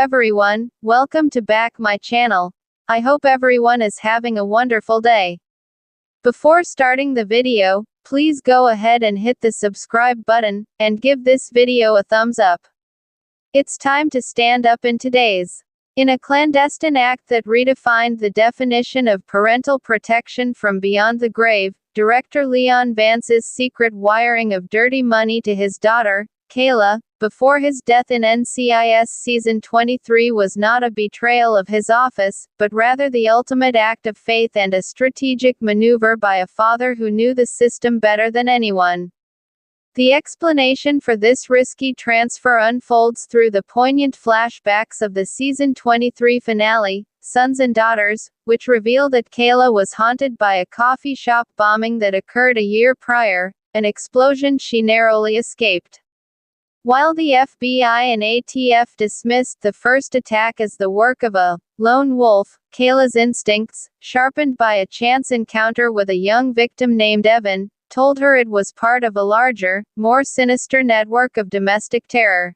everyone, welcome to back my channel. I hope everyone is having a wonderful day. Before starting the video, please go ahead and hit the subscribe button, and give this video a thumbs up. It's time to stand up in a clandestine act that redefined the definition of parental protection from beyond the grave, director Leon Vance's secret wiring of dirty money to his daughter, Kayla, before his death in NCIS Season 23 was not a betrayal of his office, but rather the ultimate act of faith and a strategic maneuver by a father who knew the system better than anyone. The explanation for this risky transfer unfolds through the poignant flashbacks of the Season 23 finale, Sons and Daughters, which reveal that Kayla was haunted by a coffee shop bombing that occurred a year prior, an explosion she narrowly escaped. While the FBI and ATF dismissed the first attack as the work of a lone wolf, Kayla's instincts, sharpened by a chance encounter with a young victim named Evan, told her it was part of a larger, more sinister network of domestic terror.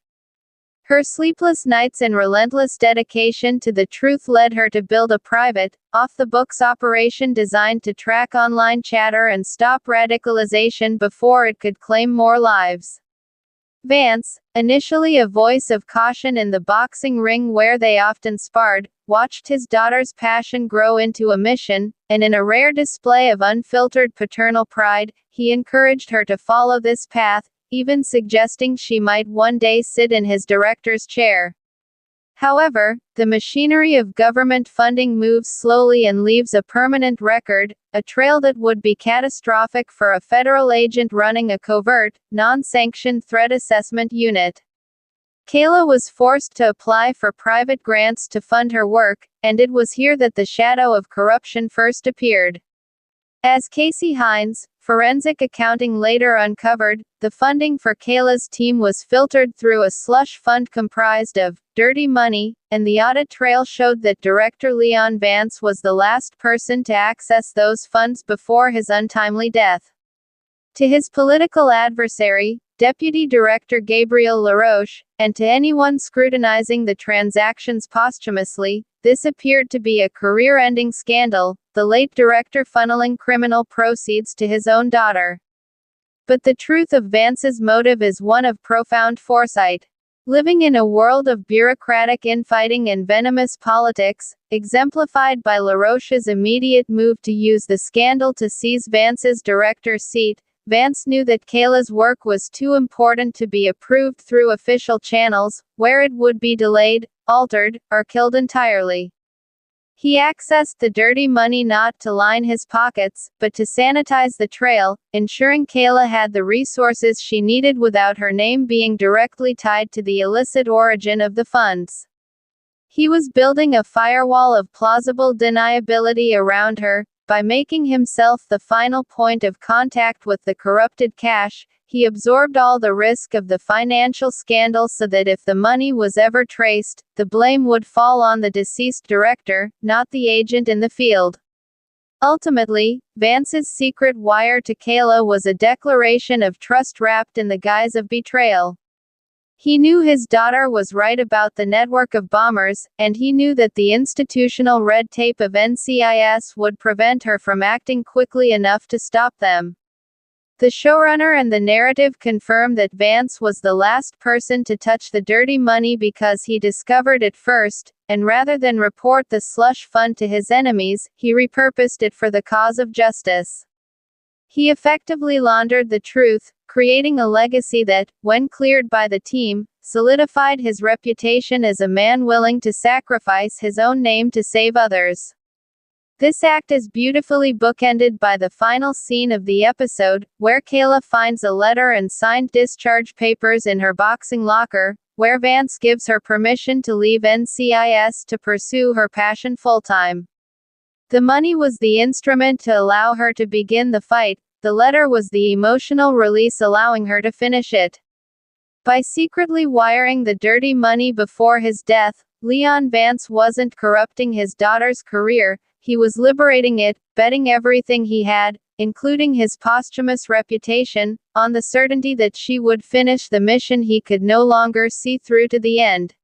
Her sleepless nights and relentless dedication to the truth led her to build a private, off-the-books operation designed to track online chatter and stop radicalization before it could claim more lives. Vance, initially a voice of caution in the boxing ring where they often sparred, watched his daughter's passion grow into a mission, and in a rare display of unfiltered paternal pride, he encouraged her to follow this path, even suggesting she might one day sit in his director's chair. However, the machinery of government funding moves slowly and leaves a permanent record, a trail that would be catastrophic for a federal agent running a covert, non-sanctioned threat assessment unit. Kayla was forced to apply for private grants to fund her work, and it was here that the shadow of corruption first appeared. As Casey Hines, forensic accounting later uncovered, the funding for Kayla's team was filtered through a slush fund comprised of dirty money, and the audit trail showed that director Leon Vance was the last person to access those funds before his untimely death. To his political adversary, Deputy Director Gabriel LaRoche, and to anyone scrutinizing the transactions posthumously, this appeared to be a career-ending scandal, the late director funneling criminal proceeds to his own daughter. But the truth of Vance's motive is one of profound foresight. Living in a world of bureaucratic infighting and venomous politics, exemplified by LaRoche's immediate move to use the scandal to seize Vance's director's seat, Vance knew that Kayla's work was too important to be approved through official channels, where it would be delayed, altered, or killed entirely. He accessed the dirty money not to line his pockets, but to sanitize the trail, ensuring Kayla had the resources she needed without her name being directly tied to the illicit origin of the funds. He was building a firewall of plausible deniability around her. By making himself the final point of contact with the corrupted cash, he absorbed all the risk of the financial scandal so that if the money was ever traced, the blame would fall on the deceased director, not the agent in the field. Ultimately, Vance's secret wire to Kayla was a declaration of trust wrapped in the guise of betrayal. He knew his daughter was right about the network of bombers, and he knew that the institutional red tape of NCIS would prevent her from acting quickly enough to stop them. The showrunner and the narrative confirm that Vance was the last person to touch the dirty money because he discovered it first, and rather than report the slush fund to his enemies, he repurposed it for the cause of justice. He effectively laundered the truth, creating a legacy that, when cleared by the team, solidified his reputation as a man willing to sacrifice his own name to save others. This act is beautifully bookended by the final scene of the episode, where Kayla finds a letter and signed discharge papers in her boxing locker, where Vance gives her permission to leave NCIS to pursue her passion full-time. The money was the instrument to allow her to begin the fight, the letter was the emotional release allowing her to finish it. By secretly wiring the dirty money before his death, Leon Vance wasn't corrupting his daughter's career, he was liberating it, betting everything he had, including his posthumous reputation, on the certainty that she would finish the mission he could no longer see through to the end.